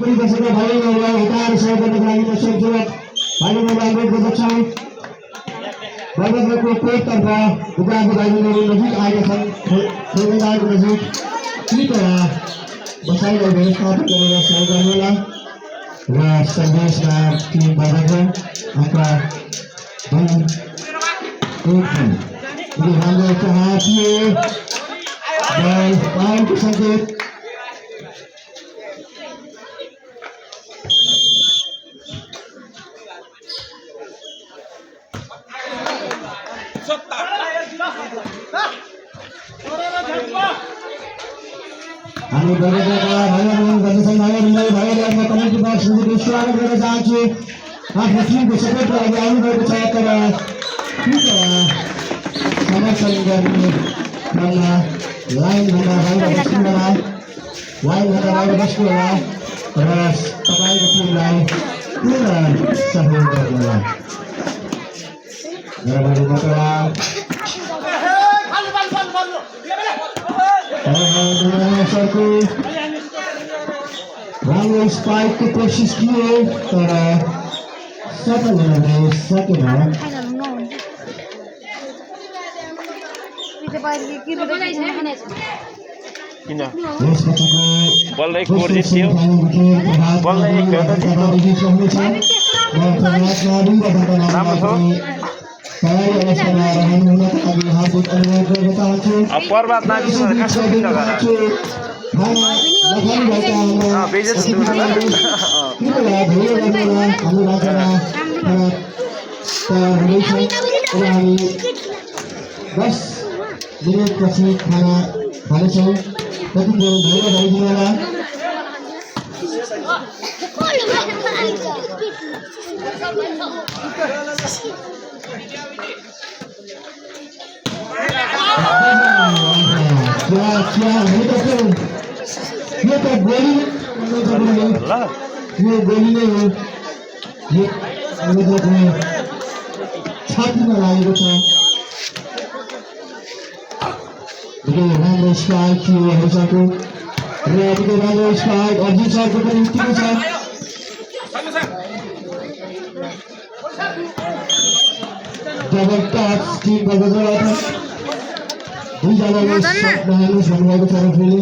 परिदर्शक भाइहरूलाई हतार सहयोग गर्नको लागि म सोधजवाब भाइहरूलाई अनुरोध गर्दछु। बर्गरको कोर्टतर्फ उकाको भाइहरू नजिक आएका छन्। खेलमैदानको नजिक कृपया बसाइलाई व्यवस्थापन गरेर सहयोग गर्नुहोला र सन्देशमा टिम बर्गरको अङ्क 2-1 राम्रो प्रहार थियो। बल पाउको सङ्केत हामी बर्गरका भाइहरू गर्दछन्। भाइहरूलाई कमेन्ट बक्समा स्वागत गर्न चाहन्छु। आफ्नो टिमको सपोर्टको लागि आउनुभएको छ, तर कृपया समर्थन गर्ने क्रममा लाइनभन्दा बाहिर बस्नुहोला र तपाईँको टिमलाई पूर्ण सहयोग गर्नुहोला। राम्रो स्पाइकको कोसिस किए तर सफल हुन सकेन। बललाई कोर्दिस थियो, बललाई राम्रो छ। अब पर्वत नागिसक्यो बस मिनटपछि खाना खानेछौँ। कति बेर धेरै भइदिनु होला। यो त गोली नै हो। यो छातीमा लागेको छ। राम्रो स्ट्राइक थियो हरिसरको र राम्रो स्ट्राइक अर्जुन सरको पनि उत्तिकै छ। डबल टच टिम बर्गरबाट दुईजनाले सट नहाल्नुहोस् भन्नुभएको छ रेफ्रीले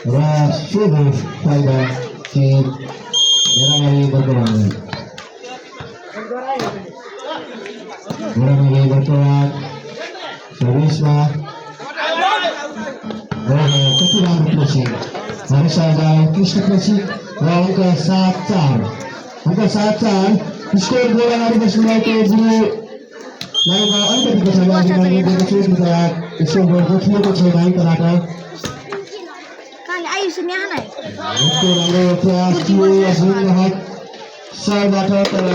र शुभ फाइदा टिम घोडामारी बर्गरबाट। घोडामारी बर्गरबाट सर्भिसमा कति राम्रो पछि हरिसरलाई कृष्णपछि र अङ्क 7-4 स्कोर गोलामारी बस्नुभएको गुरु लाइनमा अलिकति पछाडि दिएको छु। यसो देखिएको छैन तराट राम्रो प्रयास थियो सरबाट तर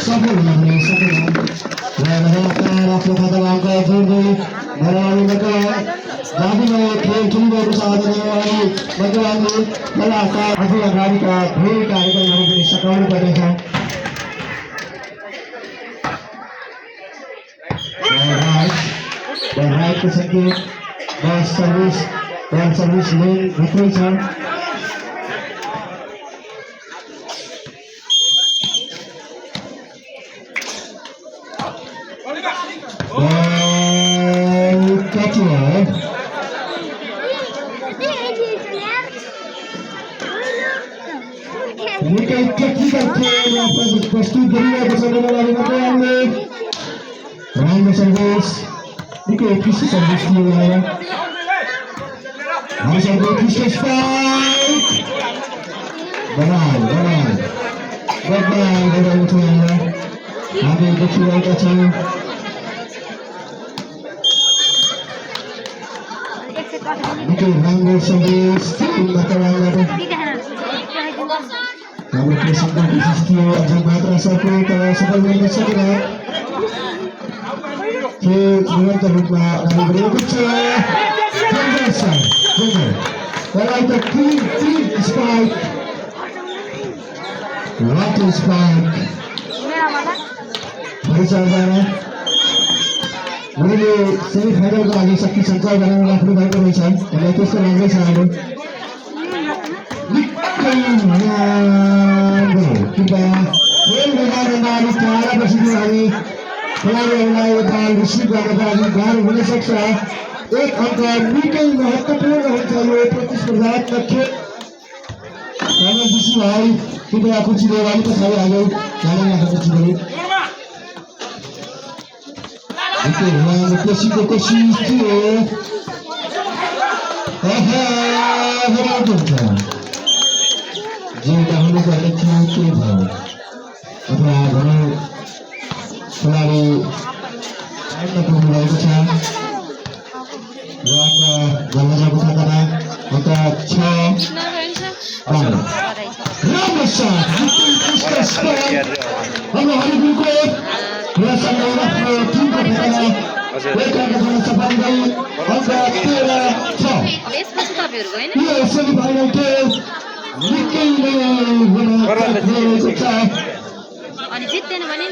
सफल हुन सकेन। आफ्नो खातामा अङ्क जोड्दै दाबीमा खेल खेलिरहेको छ। आफू अगाडिका धेरै कार्यक्रमहरू पनि सघाउनु पर्नेछ। राइटको सङ्केत सर्भिस लेन भित्रै छ। प्रस्तुत गरिरहेको छ राम्रो सर्भिस निकै उत्कृष्ट सर्भिस थियो। हरिसरको उत्कृष्ट स्पाइक बबाल हामी देखिरहेका छौँ। निकै राम्रो सर्भिस हाम्रो प्रेसरको कोसिस थियो अझै मात्र सरको तर सफल गर्न सकेन। खेल निरन्तर रूपमा अगाडि बढेको छ। स्पाइक मैले सेमी फाइनलको लागि शक्ति सञ्चार गरेर राख्नु भएको रहेछ। त्यसको लाग्दैछ अब kita dengan cara bersedih खेलाडीहरूलाई बल रिसिभ गर्दा गाह्रो हुन सक्छ। एक अङ्क निकै महत्त्वपूर्ण हुन्छ यो प्रतिस्पर्धात्मक खेल। भाइ कृपया कुर्सी लिएर अलिक पछाडि आयो। कोसीको कोसिस थियो जे हुनुपर्ने थियो के भयो अथवा भनौँ खेलाडी पुग्नुभएको छ र जन्मजाको खातामा अङ्क 6 राम्रो साथ अब हरिपुरको र सङ्घर्षको टिमको खातामा एक अङ्क गर्न सफल गरी अङ्क 13-6 यो सेमिफाइनल खेल निकै नै गुणस्तरीय छ। अनि जित्दैन भने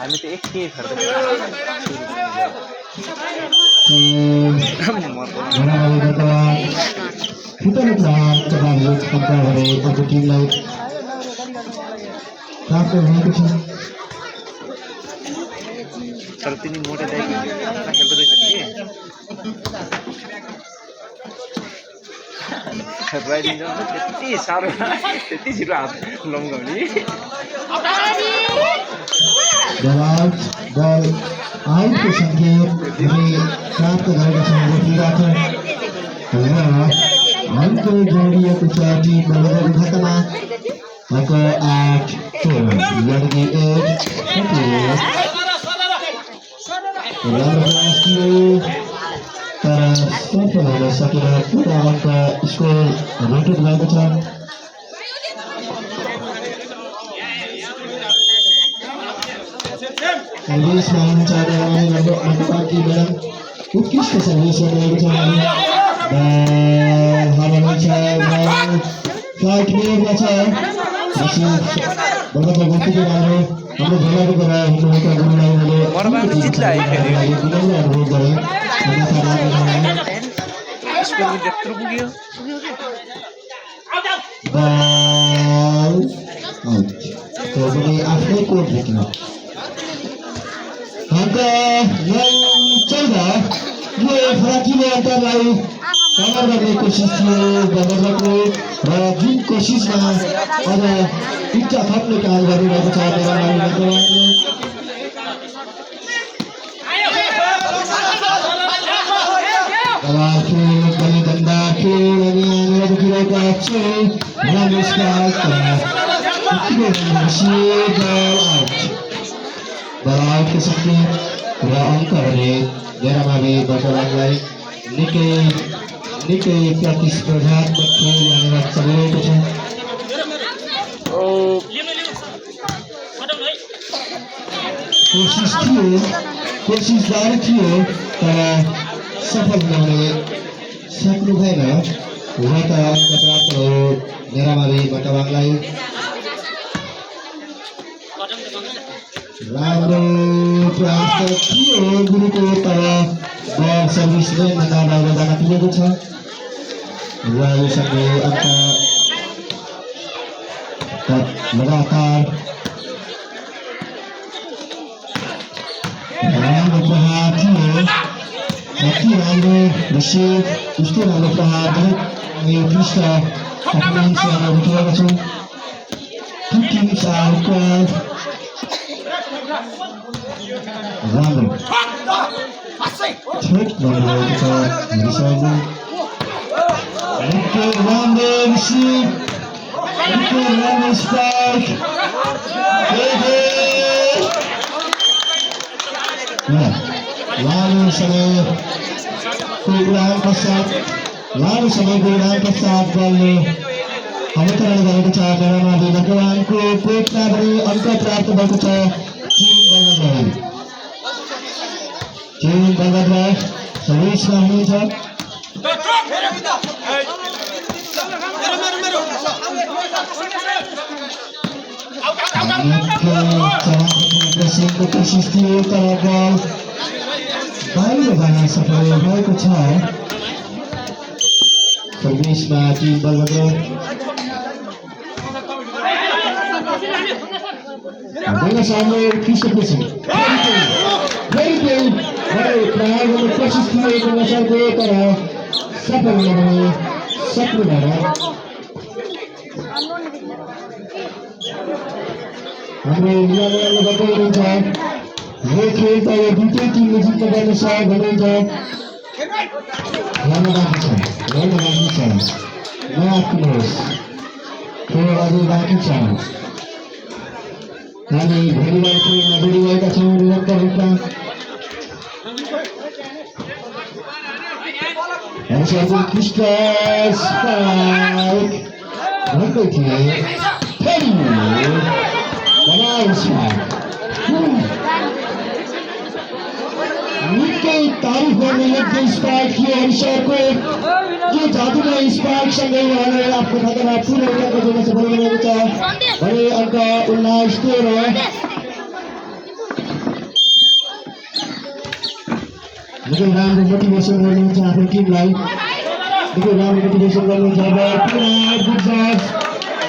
हामी त एक के टिमलाई प्राप्त भएको छ। तर तिनी मोटे खेल्दो रहेछ कि राइडिङ त्यति साह्रो त्यति छिटो हात लम्गाउने बल आउटको सङ्केत प्राप्त गरेका छौँ गोठीबाट र अङ्क जोडिएको छ टिम बलको खातामा अङ्क 8 यानि 8 तर सफल हुन सकेन। पुरा अङ्क स्कोर रोटेट भएको छ। सर्भिसमा हुनुहुन्छ बाँकी बेला उत्कृष्ट सर्भिस गरिरहेको छ। फ्लाइट मिलेको छ बल्लभको गोटीको राम्रो हाम्रो भेलाको गएर हुनुभएका गुरुलाई अनुरोध गरे आफ्नै कोट भेट्न अङ्क 14 यो फराकिलो अन्तरलाई कभर गर्ने कोसिस थियो बल्लभको र जुन कोसिसमा अझ इच्छा थप्ने काम गरिरहेको छ बराउटको सङ्केत र अङ्कहरूले डेरामावि बटवाङलाई निकै प्रतिस्पर्धात्मक खेल भनेर चलिरहेको छ। कोसिस जारी थियो तर सफल हुन सक्नु भएन। उहाँका अङ्क प्राप्त भयो डेरामावि बटवाङलाई। राम्रो प्रयास थियो गुरुको तर बल सर्भिसले भन्दा जान पुगेको छ र योसँगै अङ्क लगातार राम्रो प्रहार थियो। अति राम्रो रिसिभ उस्तो राम्रो प्रहार यो पृष्ठ परफर्मेन्सहरू उठेका छौँ। राम्रो छेक भन्नुभएको छ रिसर्भले। राम्रो रिसिभ राम्रो स्ट्राइक लामो समयको उडान पश्चात बलले अवतरण गरेको छ। डेरामावि बटवाङको कोटबाट अङ्क प्राप्त भएको छ टिम बलभद्र सर्भिसमा हुनुहुन्छ। कोसिस थियो तर बल बाहिर जान सफल भएको छ सर्भिसमा team बलबद्र Dengan sama Christopher Wilson. Very good. Baik, berhasil berproses kembali dengan satu para satu negara. हमने नियामक लगातार बचा ये खेल का ये दूसरी टीम में जीतने का निशान बने जाए नया प्लेयर्स खेल आगे बाकी चार हामी भलिबल खेलमा जोडिरहेका छौँ निरन्तर रूपमा हामीसँग क्रिस्टस स्पाइक भन्दै थिए निकै तारिफ गर्ने एक स्पाइक थियो हरिसरको यो जादुलाई स्पाइकसँगै उहाँले आफ्नो खातामा पुरै उठाएको जोड्न सफल बनेको छ भने अङ्क 19 13 निकै राम्रो मोटिभेसन गर्नुहुन्छ आफ्नो टिमलाई निकै राम्रो मोटिभेसन गर्नुहुन्छ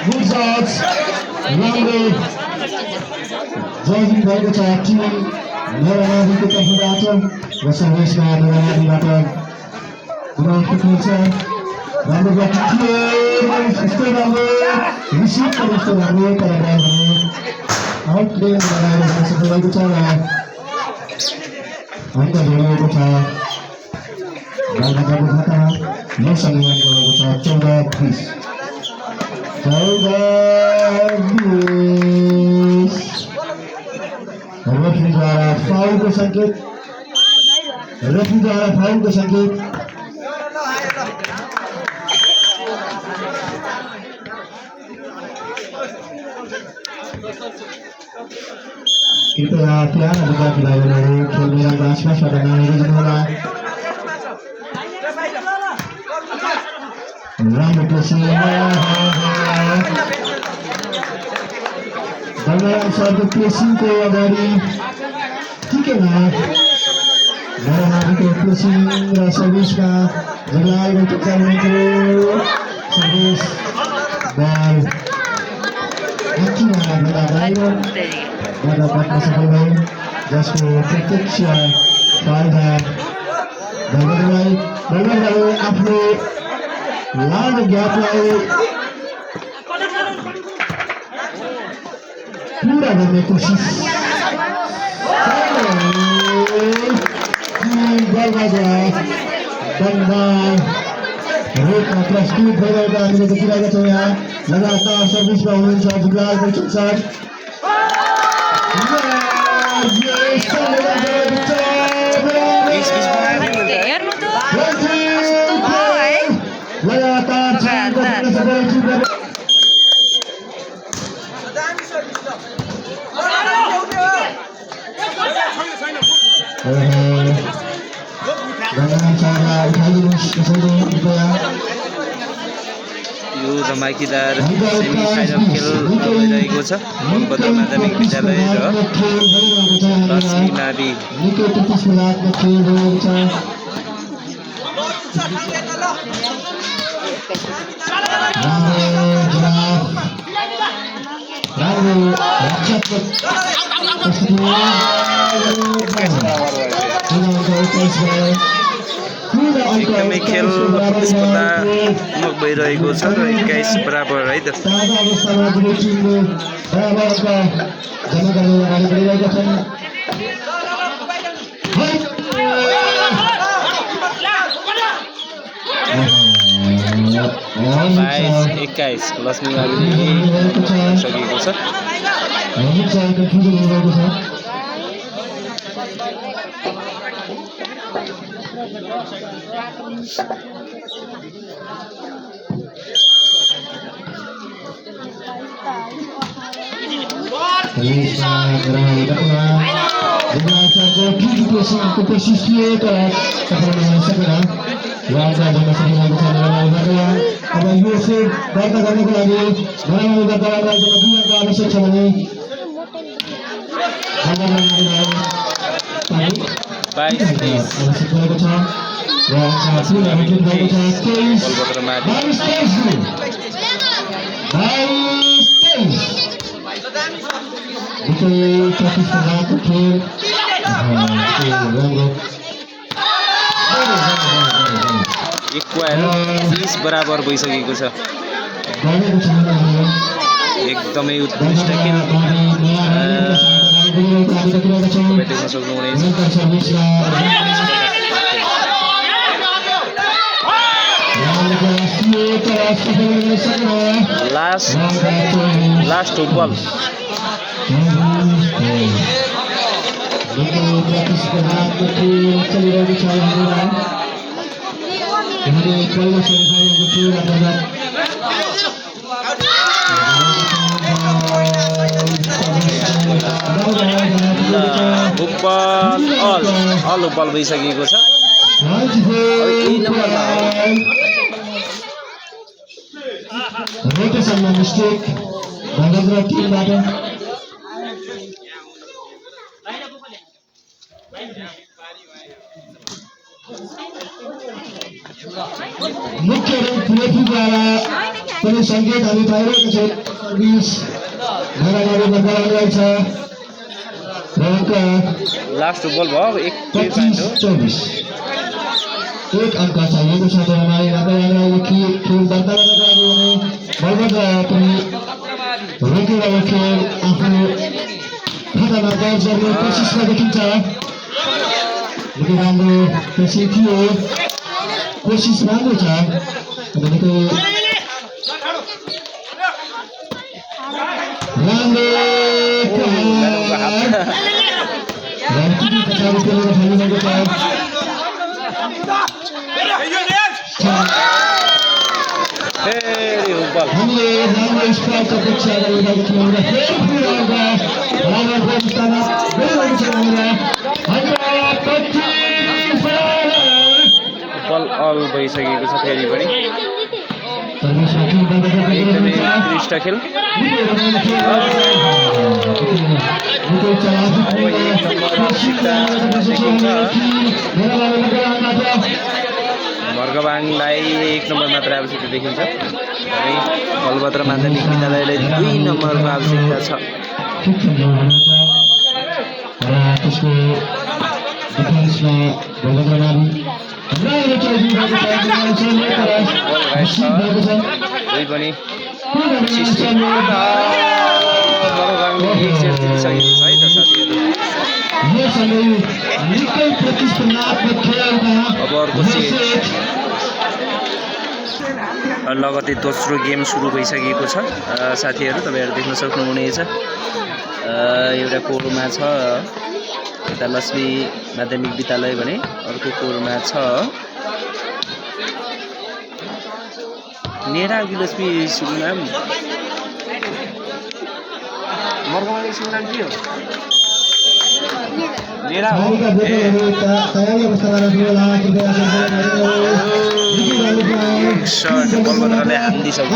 गुड शट्स राम्रो जजिङ भएको छ टिम मेरामाथीको तर्फबाट र सर्भिसमा मेरामाथीबाट गुनाउको खेल्छ राम्रो गति थियो यस्तो राम्रो रिसिभ पनि यस्तो राम्रो तर आउट प्ले गराएर जान सफल भएको छ र अङ्क जोडिएको छ बालबाटाको खाता मसँग अङ्क भएको छ 14-20 रेफ्रीद्वारा फाउलको सङ्केत कृपया प्यारा विद्यार्थी भाइबहरुहरू खेल मैदानको आसपासबाट नहिँडिदिनुहोला राम्रो प्लेसिङ बलराम सरको प्लेसिङको अगाडि ठिकैमा मेरामाथीको प्लेसिङ र सर्भिसमा जगलालको टक्कर सर्भिस बल बाहिर सफल भयो जसको प्रत्यक्ष फाइदा भैरवलाई आफ्नो लामो ग्यापलाई पूरा करने कोशिश रोडमा प्रस्तुत भइरहेको हामीले देखिरहेका छौँ यहाँ लगातार सर्भिसमा हुनुहुन्छ जुगलाल साथ लगातार यो धमाकेदार सेमी फाइनल खेल भइरहेको छ बलबद्र माध्यमिक विद्यालय र लक्ष्मी नाबी एकदमै खेल प्रतिस्पर्धात्मक भइरहेको छ र 21 बराबर है त बाइस 21 लक्ष्मी नाबीले सकेको छ अब यो सेट दर्ता गर्नको लागि बनाउनुको दबावलाई दिनको आवश्यक छ भने 22 22-23 आवश्यक रहेको छ र पुनः रिटर्न भएको छ 23 बलभद्र माथि 30 बराबर भइसकेको छ एकदमै उत्कृष्ट खेल देख्न सक्नुहुनेछ लास्ट बल अल बल भइसकेको छ यही नम्बरमा मुख्य रूप रेफ्रीद्वारा पनि सङ्केत हामी पाइरहेको छ 20 लगातार बदलाव छ लास्ट बल भयो 25-24 एक अंक चाहिएको छ दललाई लगातार खेल दर्ता गर्नको लागि भने बलबाट पनि रोकेर खेल आफ्नो खातामा दर्ज गर्ने कोसिसमा देखिन्छ निकै राम्रो कोसिस थियो कोसिस राम्रो छ भनेको राम्रो हामीले राम्रो स्ट्राइक अपेक्षा गरिरहेको थियौँ र बल अल भइसकेको छ फेरि पनि एकदमै उत्कृष्ट खेल मर्गबाङलाई 1 नम्बर मात्र आवश्यकता देखिन्छ अनि बलभद्र माध्यमिक विद्यालयलाई 2 नम्बरको आवश्यकता छ लगतै दोस्रो गेम सुरु भइसकेको छ साथीहरू तपाईहरु देख्न सक्नुहुनेछ एउटा कोरमा छ यता लक्ष्मी माध्यमिक विद्यालय भने अर्को कोरमा छ नेरागी लक्ष्मी सुनाम मर्गमाली सुनाम के हो नेरा हो शर्ट बलभद्रले हान्दिसकेको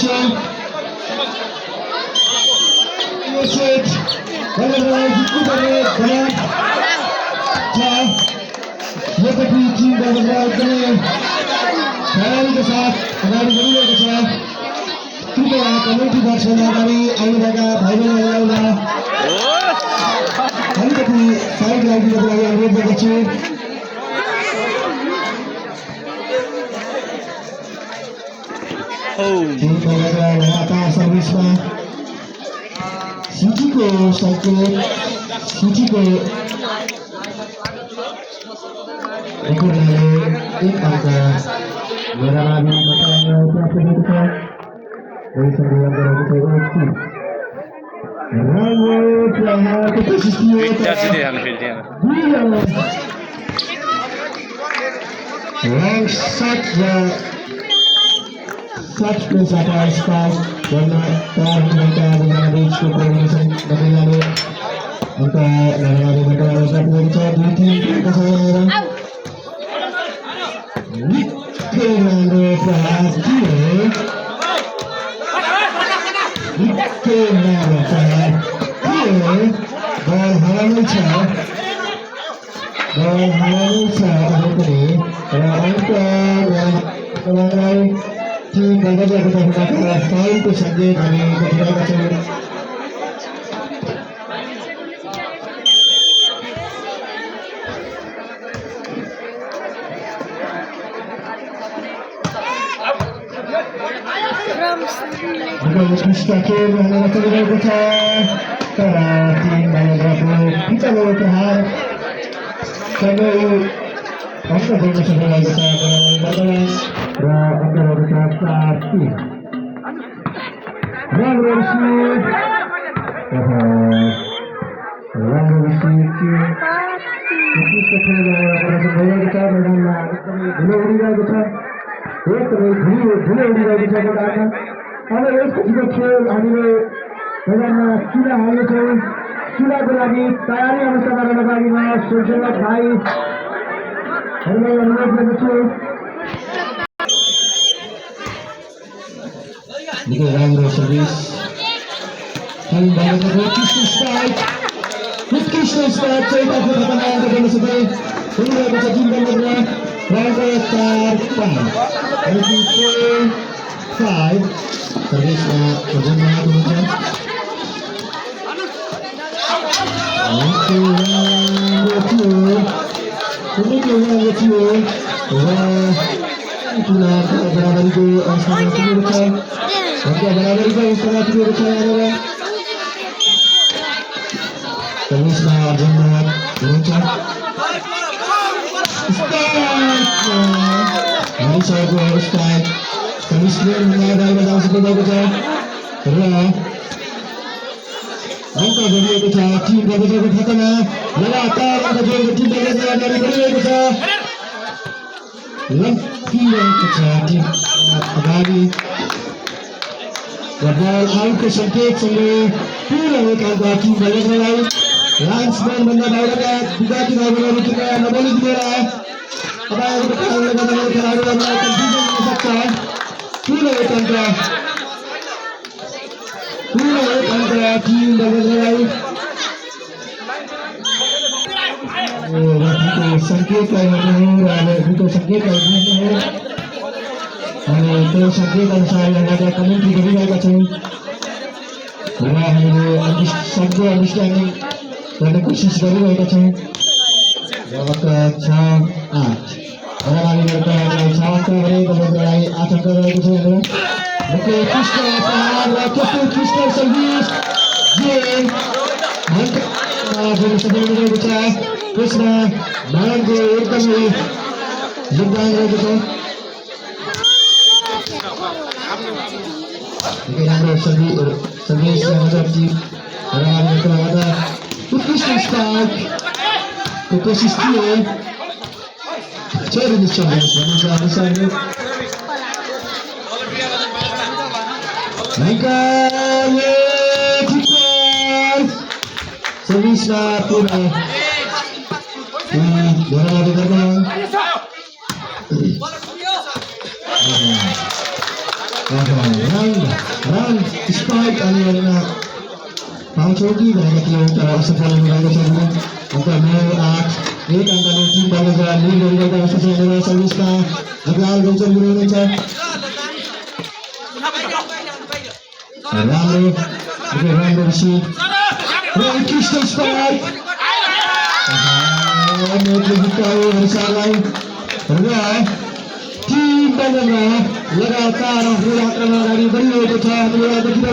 छ है त के साथ अगाडि बढिरहेको छ कृपया कमेटी दर्शक अगाडि आइरहेका भाइ बहिनीहरूलाई अलिकति साइड राखिदिनको लागि अनुरोध गर्दछु लगातार सर्भिसमा सूचीको सङ्केत सूचीको एक अंक मेरा नाम प्राप्त भएको छ वही सङ्कलन गरेको हारामै छ बल हारामै छ अझै पनि र अङ्कलाई टिम बलबजाको तर्फबाट फाउलको सङ्केत हामी देखिरहेका छौँ उत्कृष्ट खेल भनेर चलिरहेको छ तर टिम बलबजाको पिछालो प्रहार सँगै अङ्क जोड्न सफल भएको छ बलबजा र अङ्कहरू छ 4-3 राम्रो रिसिभ उत्कृष्ट खेल प्रदर्शन भइरहेको छ मैदानमा एकदमै धुलो उडिरहेको छ एकदमै धुलो उडिरहेको छ मैदानमा अब यसपछिको खेल हामीले मैदानमा चुला हाल्नेछौँ चुलाको लागि तयारी अवस्थामा रहनको लागि म सोचेलक भाइहरूलाई अनुरोध गर्दछु निकै राम्रो सर्भिस उत्कृष्ट स्ट्राइक चाहिँ आफ्नो खातामा अङ्क गर्न सफल हुनुभएको छ टिम बलबजा रनको 4-5 सर्भिसमा जुनमा हुनुहुन्छ बराबरीको अवस्थामा पुगेको छ बराबरीको अवस्थामा पुगेको छ सर्भिसमा जुनमा हुनुहुन्छ हरिसरको स्ट्राइक सर्भिसले अगाडि बढाउन सफल भएको छ र अङ्क जोडिएको छ टिम बलबजाको खातामा लगातार अङ्क जोडेको टिम बलबजा अगाडि बढिरहेको छ लम्किरहेको छ टिम अगाडि र बल आउटको सङ्केतसँगै पुरा हुँदा टिम बलबजालाई लाइन्सम्यानभन्दा बाहिरका विद्यार्थी भाइबन्धुहरू कृपया नबोलिदिनु होला तपाईँहरूको कारणले गर्दाखेरि खेलाडीहरूलाई कन्फ्युजन हुन सक्छ पुरा एक अङ्क टिम बलबजालाई सङ्केतलाई हेर्नु हो र अब सङ्केतलाई हेर्नु हो अनि त्यो सङ्केत अनुसार यहाँबाट कमेन्ट्री गरिरहेका छौँ र हामीले सक्दो अन्डरस्ट्यान्डिङ गर्ने कोसिस गरिरहेका छौँ अङ्क 6-8 अगाडिबाट 6 अङ्क भने बलबजालाई 8 अङ्क रहेको छ यहाँनिर निकै उत्कृष्ट प्रहार र कस्तो उत्कृष्ट सर्भिस जे अङ्क जोड्न सफल रहेको छ त्यसमा भारतको एकदमै योगदान रहेको छ निकै राम्रो सर्भिस टिम उत्कृष्ट स्ट्राइकको कोसिस थियो छोरी निश्चय अनुसारले सर्भिसमा पुरा धन्यवाद गर्दै राउन्ड स्ट्राइक अनि पाउँछौँ कि भनेको थियो तर असफल हुनुभएको छ अङ्क 9-8 एक अङ्कले टिम बलबजा लिड गरिरहेको अवस्था छ यहाँनिर सर्भिसमा अग्रवाल गौचर हुनुहुन्छ राम्रो रिसिभ र उत्कृष्ट स्ट्राइक हरिसालाई र टिम बलबजा लगातार आफ्नो यात्रामा अगाडि बढिरहेको छ हामीले देखिरहेको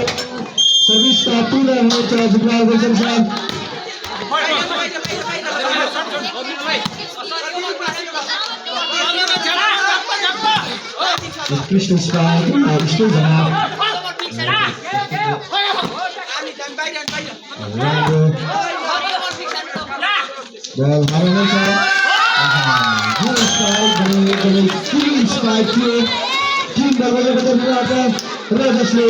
सर्भिसमा पुरा हुनुहुन्छ जुगलाल गौचर साहब उत्कृष्ट स्ट्राइक यस्तो जवाब बल हारामै छ स्ट्राइक थियो टिम बलबजाको तर्फबाट र जसले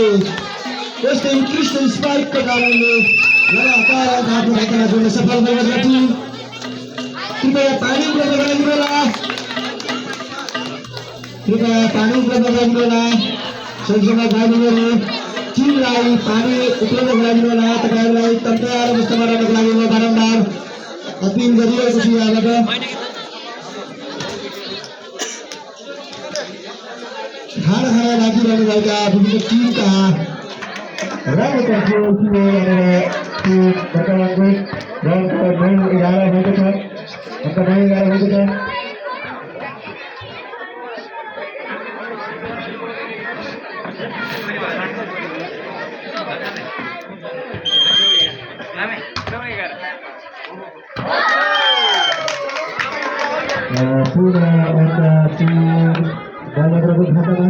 यस्तै उत्कृष्ट स्ट्राइकको कारणले लगातार आफ्नो खातामा जोड्न सफल बलबजा टिम कृपया पानी उपलब्ध गराइदिनु होला संसदमा भाइबन्धुहरू टिमलाई पानी उपलब्ध गराइदिनु होला तपाईँहरूलाई तयार अवस्थामा रहनको लागि म बारम्बार अपिल गरिरहेको छु यहाँबाट खाना राखिरहनु भएका विभिन्न टिमका राम्रो कन्ट्रोल थियो भनेर वर्तमानको रनको 11 भएको छ अङ्क 11 भएको छ पूर्ण एउटा टिम बलद्रको खातामा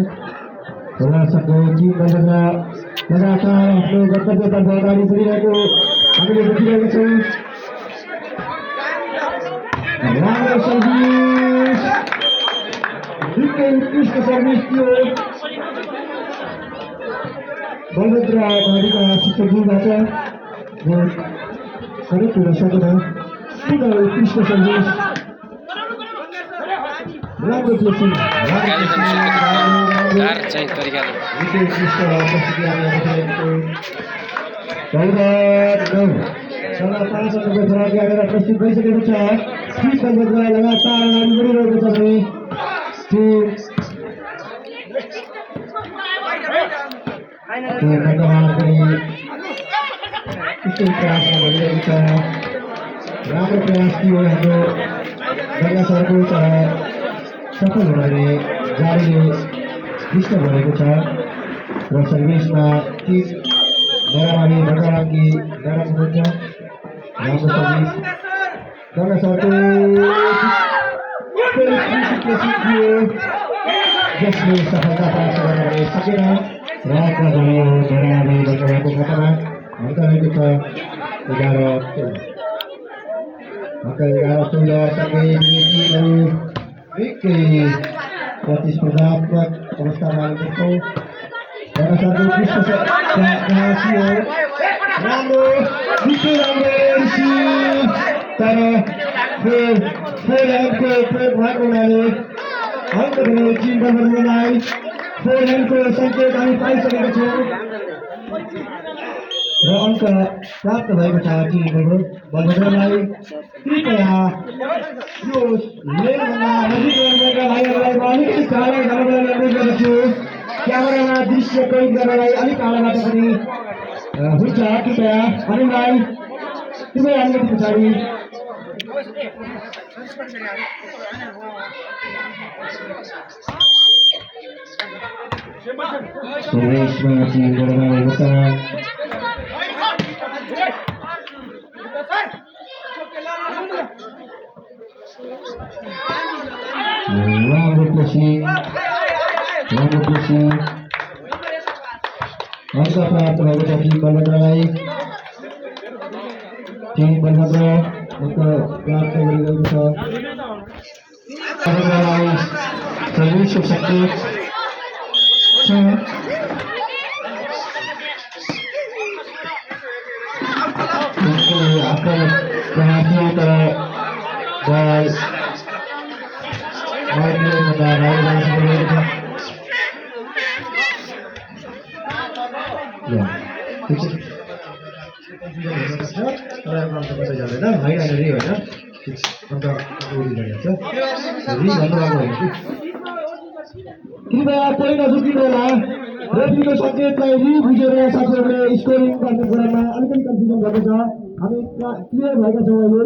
खोलासको टिम बलद्र लगातार आफ्नो गन्तव्यतर्फ अगाडि बढिरहेको हामीले देखिरहेका छौँ राम्रो सर्भिस निकै उत्कृष्ट सर्भिस थियो बलद्र अगाडिका शिक्षकज्यूबाट जो सबै कुरा सकेन पूर्ण उत्कृष्ट सर्भिस राम्रो प्लेसिङ प्रस्तुत भइसकेको छ लगातार अगाडि बढिरहेको छ भने प्रयासमा भइरहेको छ राम्रो प्रयास थियो हाम्रो गङ्गा सरको तर सफल हुनाले जारीले डिस्टर्ब भएको छ र सर्भिसमा टिम नरामानी भगवानकी नराम्रो हुन्छ राम्रो सर्भिस गङ्गा सरको थियो जसले सफलता प्राप्त गर्न सकेन र गयो नरामानी भगवानको खातामा अन्त रहेको छ 11 सँगै टिमहरू निकै प्रतिस्पर्धात्मक अवस्थामा आएको छौँ राम्रो निकै राम्रो तर फोरह्यान्डको प्रयोग भएको हुनाले अङ्क भयो टिम बलद्रलाई फोरह्यान्डको सङ्केत हामी पाइसकेका छौँ र अङ्क प्राप्त भएको छ टिम बलद्रलाई कृपया यो लेनभन्दा नजिक गर्नुभएका भाइहरूलाई म अलिकति टाढा जानुभयो अनुरोध गर्दछु क्यामेरामा दृश्य कैद गर्नलाई अलिक टाढाबाट पनि हुन्छ कृपया अनिल भाइ कृपया अलिकति पछाडि सुरेशमा टिम बलद्रलाई हुन्छ राम्रो प्लेसिङ अङ्क प्राप्त भएको छ टिम बलद्रलाई टिम बलद्र अङ्क प्राप्त गरिरहेको छ बलद्रलाई सर्भिसको सङ्केत छ आफ्नो प्रयास तर बल कृपया कोही नझुकिनु होला रेफ्रीको सङ्केतलाई बुझेर साथीहरूले स्कोरिङ गर्ने कुरामा अलिकति कन्फ्युजन भएको छ हामी क्लियर भएका छौँ अहिले